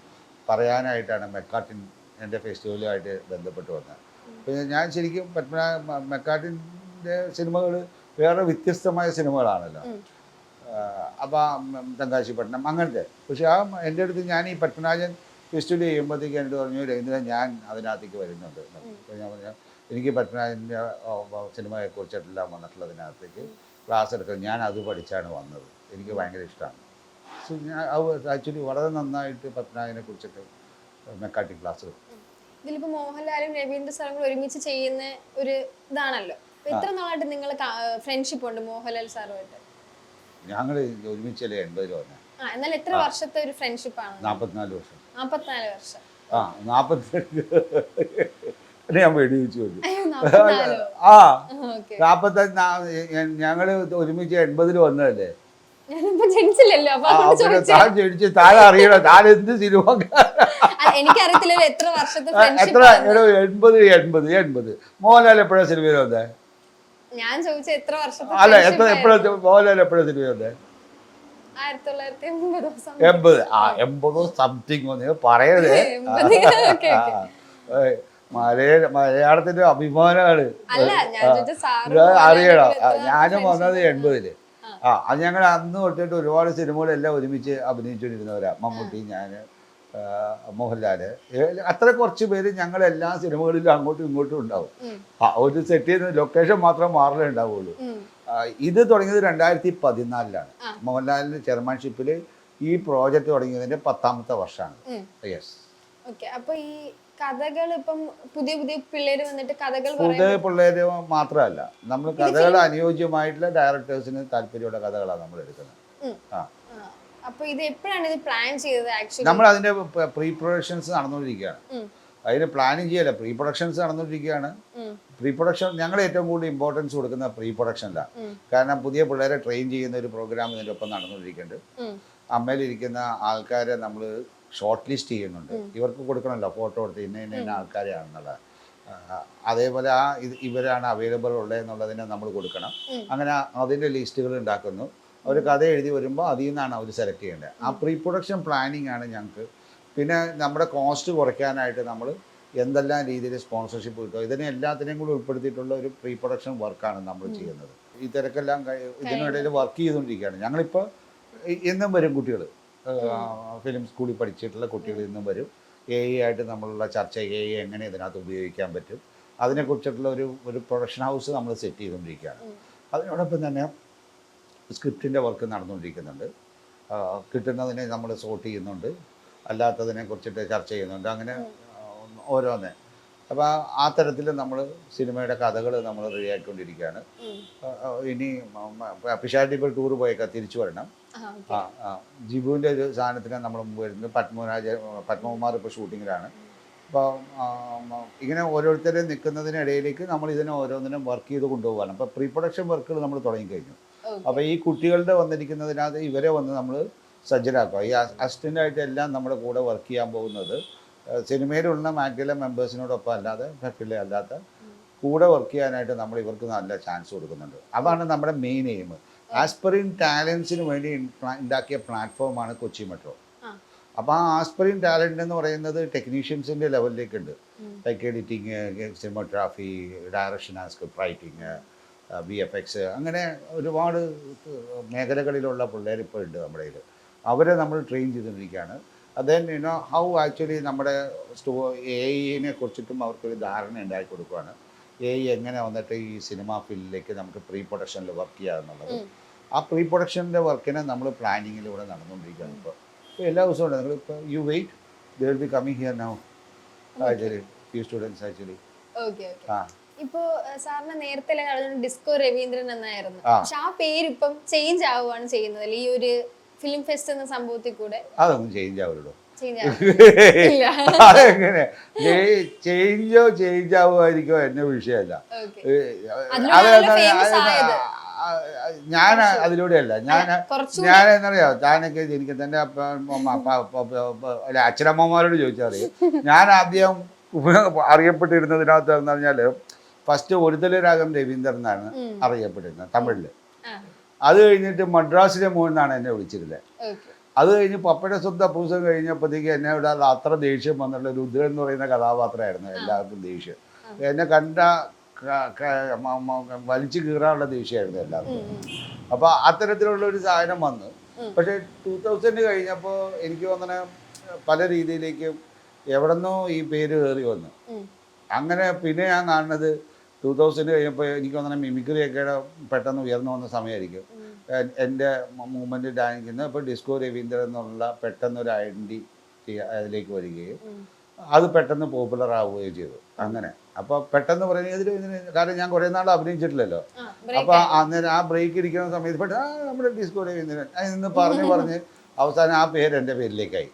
പറയാനായിട്ടാണ് മെക്കാട്ടിൻ എൻ്റെ ഫെസ്റ്റിവലുമായിട്ട് ബന്ധപ്പെട്ട് വന്നത്. പിന്നെ ഞാൻ ശരിക്കും മെക്കാട്ടിൻ്റെ സിനിമകൾ വേറെ വ്യത്യസ്തമായ സിനിമകളാണല്ലോ. അപ്പം തെങ്കാശിപ്പട്ടണം അങ്ങനത്തെ. പക്ഷെ എൻ്റെ അടുത്ത് ഞാൻ ഈ പത്മരാജൻ ഫെസ്റ്റിവൽ ചെയ്യുമ്പോഴത്തേക്ക് എന്നോട് പറഞ്ഞു, രവീന്ദ്രൻ ഞാൻ അതിനകത്തേക്ക് വരുന്നുണ്ട്. അപ്പോൾ ഞാൻ പറഞ്ഞു എനിക്ക് പത്മരാജൻ്റെ സിനിമയെക്കുറിച്ചിട്ടെല്ലാം വന്നിട്ടുള്ളതിനകത്തേക്ക് ക്ലാസ് എടുക്കുന്നത് ഞാൻ അത് പഠിച്ചാണ് വന്നത്. എനിക്ക് ഭയങ്കര ഇഷ്ടമാണ്. സോ ഞാൻ ആക്ച്വലി വളരെ നന്നായിട്ട് പത്മനാഭനെ കുറിച്ചിട്ട് മെക്കാട്ടി ക്ലാസ് എടുക്കും. ഇതിലിപ്പോ മോഹൻലാലും രവീന്ദ്ര സാറും ഒരുമിച്ച് ചെയ്യുന്ന ഒരു ഇതാണല്ലോ. എത്ര നാളായിട്ട് നിങ്ങൾ ഫ്രണ്ട്ഷിപ്പ് ഉണ്ട് മോഹൻലാൽ സാറുമായിട്ട്? ഞങ്ങൾ ഒരുമിച്ചല്ലേ 80 വന്നെ. എന്നാൽ എത്ര വർഷത്തെ ഒരു ഫ്രണ്ട്ഷിപ്പ് ആണ്? 44 വർഷം. 44 വർഷം. 42 ഞാൻ വെടിവെച്ചു വരും. 45 ഞങ്ങൾ ഒരുമിച്ച് 80 വന്നതല്ലേ. താൻ അറിയണോ താൻ എന്ത് സിനിമ? എനിക്കറിയത്തില്ല എത്ര വർഷത്തെ എത്ര 80. മോഹൻലാൽ എപ്പോഴാ സിനിമയിൽ വന്നേ? ഞാൻ ചോദിച്ചത് എത്ര വർഷത്തെ അല്ല എപ്പോഴാ മോഹൻലാൽ എപ്പോഴാ സിനിമ വന്നേ? 1980 സംതിങ് ഒന്ന് പറയരുതേ. മലയാളത്തിന്റെ അഭിമാനമാണ്. അറിയണം. ഞാനും വന്നത് 80. അത് ഞങ്ങൾ അന്ന് തൊട്ടിട്ട് ഒരുപാട് സിനിമകളെല്ലാം ഒരുമിച്ച് അഭിനയിച്ചുകൊണ്ടിരുന്നവരാ. മമ്മൂട്ടി, ഞാൻ, മോഹൻലാൽ, അത്ര കുറച്ച് പേര് ഞങ്ങൾ എല്ലാ സിനിമകളിലും അങ്ങോട്ടും ഇങ്ങോട്ടും ഉണ്ടാവും. ഒരു സെറ്റ് ചെയ്യുന്ന ലൊക്കേഷൻ മാത്രം മാറലേ ഉണ്ടാവുള്ളൂ. ഇത് തുടങ്ങിയത് 2014 മോഹൻലാലിന്റെ ചെയർമാൻഷിപ്പിൽ ഈ പ്രോജക്റ്റ് തുടങ്ങിയതിന്റെ 10ാമത്തെ വർഷമാണ്. യെസ്. അപ്പൊ ഈ കഥകൾ ഇപ്പം പുതിയ പിള്ളേര് വന്നിട്ട് കഥകൾ പുതിയ പിള്ളേര് മാത്രമല്ല, നമ്മൾ കഥകൾ അനുയോജ്യമായിട്ടുള്ള ഡയറക്ടേഴ്സിന് താല്പര്യമുള്ള കഥകളാണ് നമ്മൾ എടുക്കുന്നത്. അപ്പൊ ഇത് എപ്പോഴാണ് ഇത് പ്ലാൻ ചെയ്തത്? ആക്ച്വലി നമ്മൾ അതിന്റെ പ്രീ പ്രൊഡക്ഷൻസ് നടന്നുകൊണ്ടിരിക്കുകയാണ്. അതിന് പ്ലാനിങ് ചെയ്യല്ല, പ്രീ പ്രൊഡക്ഷൻസ് നടന്നുകൊണ്ടിരിക്കുകയാണ്. പ്രീ പ്രൊഡക്ഷൻ ഞങ്ങൾ ഏറ്റവും കൂടുതൽ ഇമ്പോർട്ടൻസ് കൊടുക്കുന്ന പ്രീ പ്രൊഡക്ഷനിലാണ്. കാരണം പുതിയ പിള്ളേരെ ട്രെയിൻ ചെയ്യുന്ന ഒരു പ്രോഗ്രാം ഇതിൻ്റെ ഒപ്പം നടന്നുകൊണ്ടിരിക്കുന്നുണ്ട്. അമ്മയിലിരിക്കുന്ന ആൾക്കാരെ നമ്മൾ ഷോർട്ട് ലിസ്റ്റ് ചെയ്യുന്നുണ്ട്. ഇവർക്ക് കൊടുക്കണമല്ലോ ഫോട്ടോ എടുത്ത് ഇന്ന ആൾക്കാരെയാണെന്നുള്ളത്. അതേപോലെ ഇവരാണ് അവൈലബിൾ ഉള്ളതെന്നുള്ളതിനെ നമ്മൾ കൊടുക്കണം. അങ്ങനെ അതിൻ്റെ ലിസ്റ്റുകൾ ഉണ്ടാക്കുന്നു. അവർ കഥ എഴുതി വരുമ്പോൾ അതിൽ നിന്നാണ് അവർ സെലക്ട് ചെയ്യേണ്ടത്. ആ പ്രീ പ്രൊഡക്ഷൻ പ്ലാനിങ് ആണ് ഞങ്ങൾക്ക്. പിന്നെ നമ്മുടെ കോസ്റ്റ് കുറയ്ക്കാനായിട്ട് നമ്മൾ എന്തെല്ലാം രീതിയിൽ സ്പോൺസർഷിപ്പ് കിട്ടുമോ ഇതിനെ എല്ലാത്തിനെയും കൂടി ഉൾപ്പെടുത്തിയിട്ടുള്ള ഒരു പ്രീ പ്രൊഡക്ഷൻ വർക്കാണ് നമ്മൾ ചെയ്യുന്നത്. ഈ തിരക്കെല്ലാം ഇതിനിടയിൽ വർക്ക് ചെയ്തുകൊണ്ടിരിക്കുകയാണ്. ഞങ്ങളിപ്പോൾ എന്നും വരും കുട്ടികൾ, ഫിലിം സ്കൂളിൽ പഠിച്ചിട്ടുള്ള കുട്ടികൾ ഇന്നും വരും. AI ആയിട്ട് നമ്മളുള്ള ചർച്ച, AI എങ്ങനെ ഇതിനകത്ത് ഉപയോഗിക്കാൻ പറ്റും അതിനെക്കുറിച്ചിട്ടുള്ള ഒരു പ്രൊഡക്ഷൻ ഹൗസ് നമ്മൾ സെറ്റ് ചെയ്തുകൊണ്ടിരിക്കുകയാണ്. അതിനോടൊപ്പം തന്നെ സ്ക്രിപ്റ്റിൻ്റെ വർക്ക് നടന്നുകൊണ്ടിരിക്കുന്നുണ്ട്. കിട്ടുന്നതിനെ നമ്മൾ സോർട്ട് ചെയ്യുന്നുണ്ട്, അല്ലാത്തതിനെ കുറിച്ചിട്ട് ചർച്ച ചെയ്യുന്നുണ്ട്. അങ്ങനെ ഓരോന്നേ. അപ്പോൾ ആ തരത്തിൽ നമ്മൾ സിനിമയുടെ കഥകൾ നമ്മൾ റെഡിയാക്കിക്കൊണ്ടിരിക്കുകയാണ്. ഇനി പിഷാരടി ഇപ്പോൾ ടൂർ പോയേക്കാം, തിരിച്ചു വരണം. ജിബുവിൻ്റെ ഒരു സാധനത്തിന് നമ്മൾ മുമ്പ് വരുന്നത്. പത്മകുമാർ ഇപ്പോൾ ഷൂട്ടിങ്ങിലാണ്. അപ്പോൾ ഇങ്ങനെ ഓരോരുത്തരും നിൽക്കുന്നതിനിടയിലേക്ക് നമ്മൾ ഇതിനെ ഓരോന്നിനും വർക്ക് ചെയ്ത് കൊണ്ടുപോകാനും. അപ്പോൾ പ്രീ പ്രൊഡക്ഷൻ വർക്കുകൾ നമ്മൾ തുടങ്ങിക്കഴിഞ്ഞു. അപ്പോൾ ഈ കുട്ടികളുടെ വന്നിരിക്കുന്നതിനകത്ത് ഇവരെ വന്ന് നമ്മൾ സജ്ജരാക്കുക. ഈ അസിസ്റ്റൻ്റായിട്ട് എല്ലാം നമ്മുടെ കൂടെ വർക്ക് ചെയ്യാൻ പോകുന്നത് സിനിമയിലുള്ള മാഗ്ഡല മെമ്പേഴ്സിനോടൊപ്പം അല്ലാതെ ഫെഫിലെ അല്ലാത്ത കൂടെ വർക്ക് ചെയ്യാനായിട്ട് നമ്മൾ ഇവർക്ക് നല്ല ചാൻസ് കൊടുക്കുന്നുണ്ട്. അതാണ് നമ്മുടെ മെയിൻ എയിം. ആസ്പെറിൻ ടാലൻസിന് വേണ്ടി ഉണ്ടാക്കിയ പ്ലാറ്റ്ഫോമാണ് കൊച്ചി മെട്രോ. അപ്പോൾ ആ ആസ്പറിൻ ടാലൻ്റ് എന്ന് പറയുന്നത് ടെക്നീഷ്യൻസിൻ്റെ ലെവലിലേക്കുണ്ട്. Like editing, cinematography, direction, script writing, VFX, അങ്ങനെ ഒരുപാട് മേഖലകളിലുള്ള പിള്ളേർ ഇപ്പോൾ ഉണ്ട് നമ്മുടെ കയ്യിൽ. അവരെ നമ്മൾ ട്രെയിൻ ചെയ്തുകൊണ്ടിരിക്കുകയാണ്. ദെൻ യുനോ ഹൗ ആക്ച്വലി നമ്മുടെ AI കുറിച്ചിട്ടും അവർക്കൊരു ധാരണ ഉണ്ടാക്കി കൊടുക്കുകയാണ്. AI എങ്ങനെ വന്നിട്ട് ഈ സിനിമ ഫീൽഡിലേക്ക് നമുക്ക് പ്രീ പ്രൊഡക്ഷനിൽ വർക്ക് ചെയ്യാമെന്നുള്ളത്. ആ പ്രീ പ്രൊഡക്ഷൻ്റെ വർക്കിനെ നമ്മൾ പ്ലാനിങ്ങിലൂടെ നടന്നുകൊണ്ടിരിക്കുകയാണ് ഇപ്പോൾ. എല്ലാ ദിവസവും ഉണ്ട്. നിങ്ങളിപ്പോൾ you wait, they will be coming here now actually few students actually. ആ ഇപ്പോ സാറിന് നേരത്തെ ഡിസ്കോ രവീന്ദ്രൻ എന്നായിരുന്നു. പക്ഷെ ആ പേര് ഇപ്പം ചേഞ്ച് ആവുകയാണ് ചെയ്യുന്നത് ഈ ഒരു ഫിലിം ഫെസ്റ്റ് എന്ന സംഭവത്തിൽ കൂടെ. അതൊന്നും ചേഞ്ച് ആവുമല്ലോ. അതെങ്ങനെ ചേഞ്ച് ആവുമായിരിക്കോ എന്നെ വിഷയമല്ല. ഞാൻ അതിലൂടെയല്ല. ഞാൻ എന്നറിയാം, ഞാനൊക്കെ എനിക്ക് തന്നെ അച്ഛനമ്മമാരോട് ചോദിച്ചാൽ അറിയാം. ഞാൻ ആദ്യം അറിയപ്പെട്ടിരുന്നതിനകത്ത് എന്ന് പറഞ്ഞാൽ ഫസ്റ്റ് ഒരുതല രാഗം രവീന്ദ്രൻ എന്നാണ് അറിയപ്പെട്ടിരുന്നത് തമിഴിൽ. അത് കഴിഞ്ഞിട്ട് മദ്രാസിലെ മോൻ എന്നാണ് എന്നെ വിളിച്ചിരുന്നത്. അത് കഴിഞ്ഞ് പപ്പയുടെ സ്വന്തം അപ്പൂസം കഴിഞ്ഞപ്പോഴത്തേക്ക് എന്നെ ഇവിടെ അത്ര ദേഷ്യം വന്നുള്ള രുദ്രൻ എന്ന് പറയുന്ന കഥാപാത്രമായിരുന്നു എല്ലാവർക്കും ദേഷ്യം. എന്നെ കണ്ട വലിച്ചു കീറാനുള്ള ദേഷ്യമായിരുന്നു എല്ലാവർക്കും. അപ്പോൾ അത്തരത്തിലുള്ള ഒരു സാധനം വന്നു. പക്ഷേ 2000 കഴിഞ്ഞപ്പോൾ എനിക്ക് തോന്നണ പല രീതിയിലേക്കും എവിടെന്നോ ഈ പേര് കയറി വന്നു. അങ്ങനെ പിന്നെ ഞാൻ കാണുന്നത് 2000 കഴിഞ്ഞപ്പോൾ എനിക്ക് തോന്നണ മിമിക്രിയൊക്കെ പെട്ടെന്ന് ഉയർന്നു വന്ന സമയമായിരിക്കും. എൻ്റെ മൂവ്മെൻറ്റ് ഡാൻസിന് ഇപ്പോൾ ഡിസ്കോ രവീന്ദ്രൻ എന്നുള്ള പെട്ടെന്നൊരു ഐഡൻറ്റിറ്റി അതിലേക്ക് വരികയും അത് പെട്ടെന്ന് പോപ്പുലർ ആവുകയും ചെയ്തു. അങ്ങനെ അപ്പോൾ പെട്ടെന്ന് പറയുന്നതിൽ കാരണം ഞാൻ കുറേ നാൾ അഭിനയിച്ചിട്ടില്ലല്ലോ. അപ്പോൾ അന്നേരം ആ ബ്രേക്ക് ഇരിക്കുന്ന സമയത്ത് പെട്ടെന്ന് നമ്മുടെ ഡിസ്കോ രവീന്ദ്രൻ എന്ന് പറഞ്ഞ് അവസാനം ആ പേര് എൻ്റെ പേരിലേക്കായി.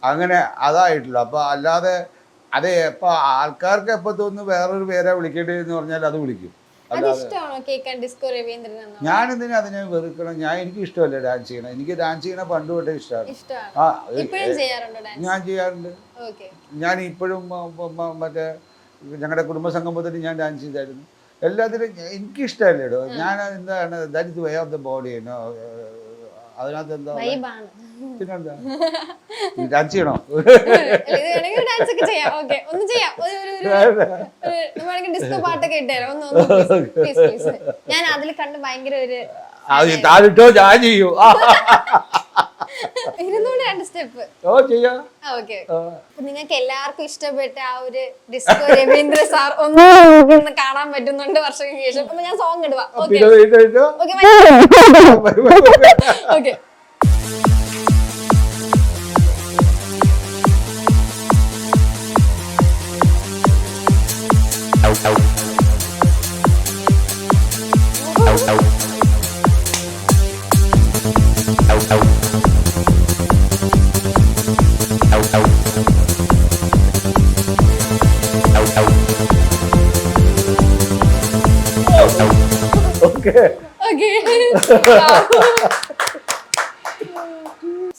അങ്ങനെ അതായിട്ടുള്ളൂ. അപ്പോൾ അല്ലാതെ അതെ ഇപ്പോൾ ആൾക്കാർക്ക് എപ്പോൾ തോന്നുന്നു വേറൊരു പേരെ വിളിക്കേണ്ടി എന്ന് പറഞ്ഞാൽ അത് വിളിക്കും. ഞാനെന്തിനാ അതിനെ വെറുക്കണം? എനിക്ക് ഇഷ്ടമല്ലേ ഡാൻസ് ചെയ്യണം. എനിക്ക് ഡാൻസ് ചെയ്യണ പണ്ട് തൊട്ടേ ഇഷ്ടമാണ്. ഞാൻ ചെയ്യാറുണ്ട്. ഞാൻ ഇപ്പോഴും മറ്റേ ഞങ്ങളുടെ കുടുംബസംഗമത്തിൽ ഞാൻ ഡാൻസ് ചെയ്തായിരുന്നു. എല്ലാത്തിനും എനിക്കിഷ്ടമല്ലേടോ. ഞാൻ എന്താണ് that is way of the body. അതിനകത്ത് എന്താ പിന്നെന്താ ഡാൻസ് ചെയ്യണോ? ഞാൻ അതിൽ കണ്ട് ഭയങ്കര ഒരു താഴിട്ടോ ഞാൻ ചെയ്യൂ. നിങ്ങൾക്ക് എല്ലാവർക്കും ഇഷ്ടപ്പെട്ട ആ ഒരു ഡിസ്കോ രവീന്ദ്ര സാർ ഒന്ന് കാണാൻ പറ്റുന്നുണ്ട് വർഷങ്ങൾക്ക് ശേഷം. അപ്പൊ ഞാൻ സോങ് ഇടുവാ. ഓക്കെ.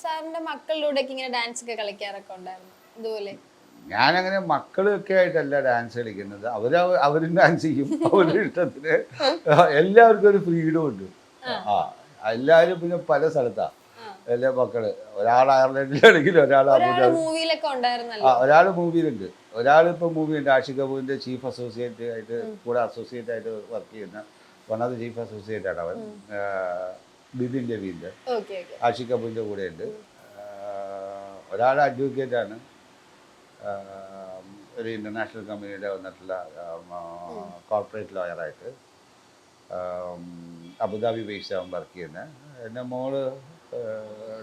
സാറിന്റെ മക്കളിലൂടെ ഇങ്ങനെ ഡാൻസ് ഒക്കെ കളിക്കാറൊക്കെ ഉണ്ടായിരുന്നു ഇതുപോലെ? ഞാനങ്ങനെ മക്കളൊക്കെ ആയിട്ടല്ല ഡാൻസ് കളിക്കുന്നത്. അവരും ഡാൻസ് ചെയ്യും അവരുടെ ഇഷ്ടത്തിന്. എല്ലാവർക്കും ഒരു ഫ്രീഡം ഉണ്ട്. എല്ലാവരും പിന്നെ പല സ്ഥലത്താണ് എല്ലാ മക്കള്. ഒരാൾ അയർലൻഡിലാണെങ്കിൽ ഒരാൾ ഒരാൾ മൂവിയിലുണ്ട്. ഒരാളിപ്പോൾ മൂവിയുണ്ട്. ആഷിക് കപൂറിൻ്റെ ചീഫ് അസോസിയേറ്റ് ആയിട്ട് കൂടെ അസോസിയേറ്റ് ആയിട്ട് വർക്ക് ചെയ്യുന്ന one of the chief associate ആണ് അവൻ. ബിപിൻ രവീന്ദ്രൻ ആഷിക് കപൂറിൻ്റെ കൂടെ ഉണ്ട്. ഒരാൾ അഡ്വക്കേറ്റാണ്. ഒരു ഇൻ്റർനാഷണൽ കമ്പനിയുടെ വന്നിട്ടുള്ള കോർപ്പറേറ്റ് ലോയറായിട്ട് അബുദാബി ബേസ്ഡ് അവൻ വർക്ക് ചെയ്യുന്നത്. എൻ്റെ മോള്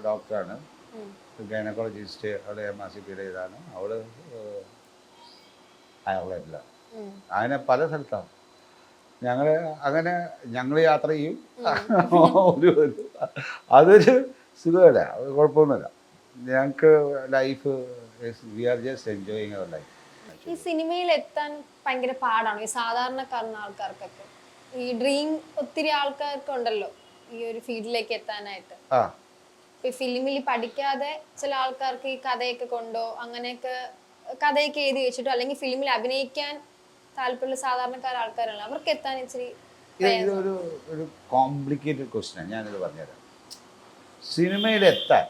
ഡോക്ടറാണ്, ഗൈനക്കോളജിസ്റ്റ്. അവിടെ MRCPയുടെ ഇതാണ്. അവള് അയർലൻഡിലാണ്. അങ്ങനെ പല സ്ഥലത്താണ്. അങ്ങനെ ഞങ്ങൾ യാത്ര ചെയ്യും. അതൊരു സുഖമല്ല, കുഴപ്പമൊന്നുമില്ല. ഞങ്ങൾക്ക് life we are just enjoying our life. ഈ സിനിമയിൽ എത്താൻ ഭയങ്കര പാടാണ് ഈ സാധാരണക്കാരൻ ആൾക്കാർക്കൊക്കെ. ഈ ഡ്രീം ഒത്തിരി ആൾക്കാർക്ക് ഉണ്ടല്ലോ ഈ ഒരു ഫീൽഡിലേക്ക് എത്താനായിട്ട്. ഈ ഫിലിമിൽ പഠിക്കാതെ ചില ആൾക്കാർക്ക് ഈ കഥയൊക്കെ കൊണ്ടോ അങ്ങനെയൊക്കെ കഥയൊക്കെ എഴുതി വെച്ചിട്ടോ അല്ലെങ്കിൽ ഫിലിമിൽ അഭിനയിക്കാൻ താല്പര്യമുള്ള സാധാരണക്കാർ ആൾക്കാരാണ്, അവർക്ക് എത്താൻ ഇച്ചിരി ഇതൊരു കോംപ്ലിക്കേറ്റഡ് ക്വസ്റ്റ്യൻ. ഞാനിത് പറഞ്ഞുതരാം. സിനിമയിലെത്താൻ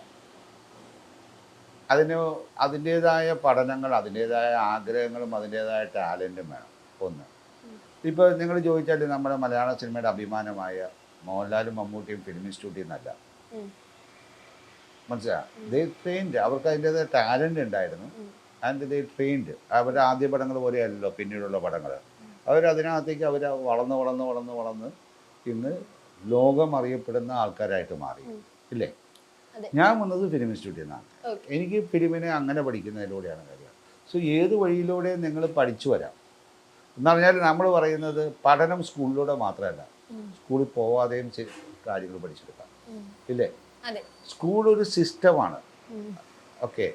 അതിൻ്റേതായ പഠനങ്ങൾ, അതിൻ്റേതായ ആഗ്രഹങ്ങളും അതിൻ്റേതായ ടാലൻറ്റും വേണം. ഒന്ന്, ഇപ്പോൾ നിങ്ങൾ ചോദിച്ചാൽ നമ്മുടെ മലയാള സിനിമയുടെ അഭിമാനമായ മോഹൻലാലും മമ്മൂട്ടിയും ഫിലിം ഇൻസ്റ്റിറ്റ്യൂട്ടിൽ നിന്നല്ല, മനസ്സിലായി. ദേ ട്രെയിൻഡ്, അവർക്ക് അതിൻ്റേതായ ടാലൻ്റ് ഉണ്ടായിരുന്നു. And they trained. അവരുടെ ആദ്യ പടങ്ങൾ പോലെയല്ലോ പിന്നീടുള്ള പടങ്ങൾ. അവരതിനകത്തേക്ക് അവർ വളർന്ന് ഇന്ന് ലോകം അറിയപ്പെടുന്ന ആൾക്കാരായിട്ട് മാറി, ഇല്ലേ? ഞാൻ വന്നത് ഫിലിം ഇൻസ്റ്റിറ്റ്യൂട്ടിൽ നിന്നാണ്. എനിക്ക് ഫിലിമിനെ അങ്ങനെ പഠിക്കുന്നതിലൂടെയാണ് കാര്യം. സോ ഏത് വഴിയിലൂടെയും നിങ്ങൾ പഠിച്ചു വരാം എന്ന് പറഞ്ഞാൽ നമ്മൾ പറയുന്നത് പഠനം സ്കൂളിലൂടെ മാത്രമല്ല, സ്കൂളിൽ പോവാതെയും കാര്യങ്ങൾ പഠിച്ചെടുക്കാം, ഇല്ലേ? സ്കൂൾ ഒരു സിസ്റ്റമാണ്. ഓക്കെ,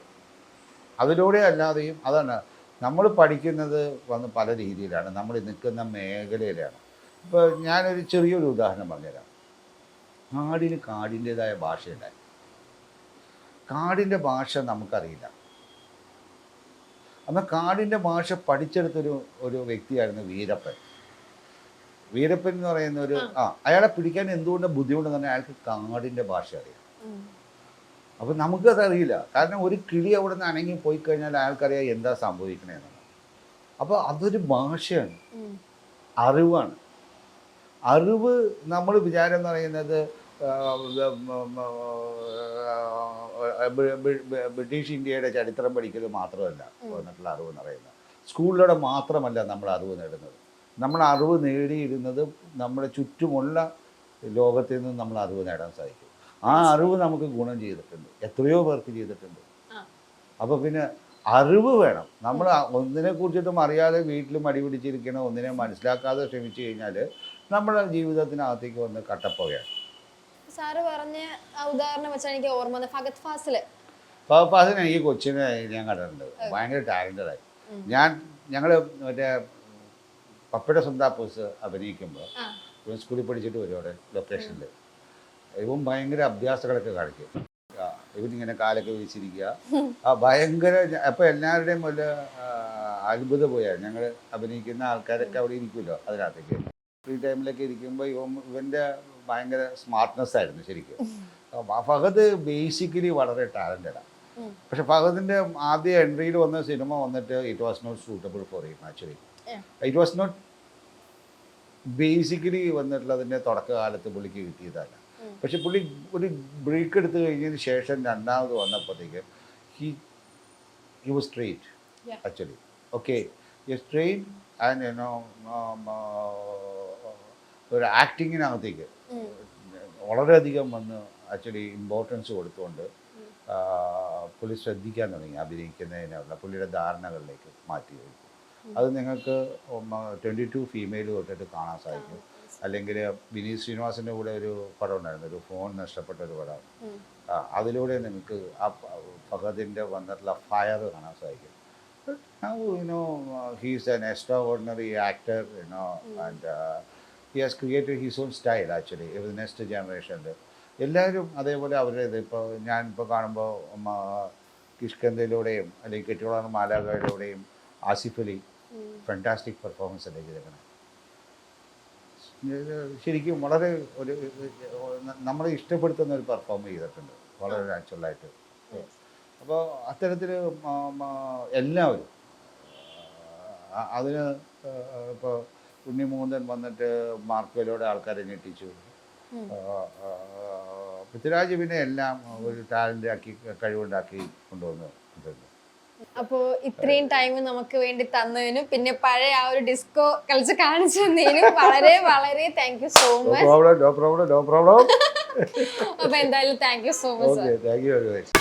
അതിലൂടെ അല്ലാതെയും അതാണ് നമ്മൾ പഠിക്കുന്നത് വന്ന് പല രീതിയിലാണ്, നമ്മൾ നിൽക്കുന്ന മേഖലയിലാണ്. ഇപ്പോൾ ഞാനൊരു ചെറിയൊരു ഉദാഹരണം പറഞ്ഞുതരാം. കാടിന് കാടിൻ്റേതായ ഭാഷയുണ്ടായി. കാടിൻ്റെ ഭാഷ നമുക്കറിയില്ല. എന്നാൽ കാടിൻ്റെ ഭാഷ പഠിച്ചെടുത്തൊരു വ്യക്തിയായിരുന്നു വീരപ്പൻ. വീരപ്പൻ എന്ന് പറയുന്ന അയാളെ പിടിക്കാൻ എന്തുകൊണ്ട് ബുദ്ധിമുട്ടെന്ന് പറഞ്ഞാൽ അയാൾക്ക് കാടിൻ്റെ ഭാഷ അറിയാം. അപ്പം നമുക്കതറിയില്ല. കാരണം ഒരു കിളി അവിടെ നിന്ന് അനങ്ങി പോയി കഴിഞ്ഞാൽ അയാൾക്കറിയാം എന്താ സംഭവിക്കണേന്ന്. അപ്പോൾ അതൊരു ഭാഷയാണ്, അറിവാണ്. അറിവ് നമ്മൾ വിചാരം എന്ന് പറയുന്നത് ബ്രിട്ടീഷ് ഇന്ത്യയുടെ ചരിത്രം പഠിക്കൽ മാത്രമല്ല വന്നിട്ടുള്ള അറിവ് എന്ന് പറയുന്നത്. സ്കൂളിലൂടെ മാത്രമല്ല നമ്മൾ അറിവ് നേടുന്നത്. നമ്മൾ അറിവ് നേടിയിരുന്നത് നമ്മുടെ ചുറ്റുമുള്ള ലോകത്തിൽ നിന്ന് നമ്മൾ അറിവ് നേടാൻ സാധിക്കും. ആ അറിവ് നമുക്ക് ഗുണം ചെയ്തിട്ടുണ്ട്, എത്രയോ പേർക്ക് ചെയ്തിട്ടുണ്ട്. അപ്പോൾ പിന്നെ അറിവ് വേണം. നമ്മൾ ഒന്നിനെ കുറിച്ചിട്ടും അറിയാതെ വീട്ടിൽ മടി പിടിച്ചിരിക്കണം, ഒന്നിനെ മനസ്സിലാക്കാതെ ശ്രമിച്ചു കഴിഞ്ഞാൽ നമ്മുടെ ജീവിതത്തിനകത്തേക്ക് വന്ന് കട്ടപ്പോയാണ്. സാറ് പറഞ്ഞ ഉദാഹരണം വെച്ചാൽ എനിക്ക് ഓർമ്മ ഫഹദ് ഫാസിൽ. ഫഹദ് ഫാസിൽ എനിക്ക് കൊച്ചിനെ ഞാൻ കണ്ടിട്ടുണ്ട്, ഭയങ്കര ടാലൻറ്റഡായി. ഞങ്ങൾ മറ്റേ പപ്പയുടെ സ്വന്താപ്പൂസ് അഭിനയിക്കുമ്പോൾ ഇവൻ സ്കൂളിൽ പഠിച്ചിട്ട് വരും അവിടെ ലൊക്കേഷനിൽ. ഇവൻ ഭയങ്കര അഭ്യാസങ്ങളൊക്കെ കാണിക്കും. ഇവനിങ്ങനെ കാലൊക്കെ വിരിച്ചിരിക്കുക, ഭയങ്കര. അപ്പോൾ എല്ലാവരുടെയും വല്ല അത്ഭുതം പോയാൽ ഞങ്ങൾ അഭിനയിക്കുന്ന ആൾക്കാരൊക്കെ അവിടെ ഇരിക്കുമല്ലോ അതിനകത്തേക്ക്. ഫ്രീ ടൈമിലൊക്കെ ഇരിക്കുമ്പോൾ ഇവൻ്റെ ഭയങ്കര സ്മാർട്ട്നെസ് ആയിരുന്നു ശരിക്കും. ഫഹദ് ബേസിക്കലി വളരെ ടാലൻറ്റഡാണ്. പക്ഷെ ഫഹദിൻ്റെ ആദ്യ എൻട്രിയിൽ വന്ന സിനിമ വന്നിട്ട് it was not suitable for him actually. It was not basically വന്നിട്ടുള്ളതിൻ്റെ തുടക്കകാലത്ത് പുള്ളിക്ക് കിട്ടിയതല്ല. പക്ഷെ പുള്ളി ഒരു ബ്രേക്ക് എടുത്തു കഴിഞ്ഞതിന് ശേഷം രണ്ടാമത് വന്നപ്പോഴത്തേക്ക് he was straight actually. Okay, he straight and ഒരു ആക്ടിങ്ങിനകത്തേക്ക് വളരെയധികം വന്ന് ആക്ച്വലി ഇമ്പോർട്ടൻസ് കൊടുത്തുകൊണ്ട് പുള്ളി ശ്രദ്ധിക്കാൻ തുടങ്ങി. അഭിനയിക്കുന്നതിനുള്ള പുള്ളിയുടെ ധാരണകളിലേക്ക് മാറ്റി വയ്ക്കും. അത് നിങ്ങൾക്ക് 22 ഫീമെയിൽ തൊട്ടിട്ട് കാണാൻ സാധിക്കും. അല്ലെങ്കിൽ വിനീത് ശ്രീനിവാസിൻ്റെ കൂടെ ഒരു പടം ഉണ്ടായിരുന്നു, ഒരു ഫോൺ നഷ്ടപ്പെട്ട ഒരു പടം. അതിലൂടെ നിങ്ങൾക്ക് ആ ഫഹദിൻ്റെ വന്നിട്ടുള്ള ഫയർ കാണാൻ സാധിക്കും. He's an extra ordinary actor, and he has created his own style actually. The next generation എല്ലാവരും അതേപോലെ അവരുടേത്. ഇപ്പോൾ ഞാനിപ്പോൾ കാണുമ്പോൾ കിഷ്കന്ധയിലൂടെയും അല്ലെങ്കിൽ കെട്ടിയോളാണ് മാലാഖയിലൂടെയും ആസിഫ് അലി ഫാന്റാസ്റ്റിക് പെർഫോമൻസ് അല്ലേ ചെയ്തേക്കണം. ശരിക്കും വളരെ ഒരു നമ്മളെ ഇഷ്ടപ്പെടുത്തുന്ന ഒരു പെർഫോം ചെയ്തിട്ടുണ്ട് വളരെ നാച്ചുറലായിട്ട്. അപ്പോൾ അത്തരത്തിൽ എല്ലാവരും അതിന് ഇപ്പോൾ ഉണ്ണിമൂന്തൻ വന്നിട്ട് മാർക്കോയിലൂടെ ആൾക്കാരെ ഞെട്ടിച്ചു. പൃഥ്വിരാജ് പിന്നെ എല്ലാം ഒരു ടാലൻ്റ് ആക്കി കഴിവുണ്ടാക്കി കൊണ്ടുവന്നു. അപ്പോൾ ഇത്രയും ടൈം നമുക്ക് വേണ്ടി തന്നതിനും പിന്നെ പഴയ ആ ഒരു ഡിസ്കോ കളിച്ച് കാണിച്ചു തന്നതിനും വളരെ വളരെ thank you so much. No problem. അപ്പോൾ എന്തായാലും thank you so much. Thank you very much.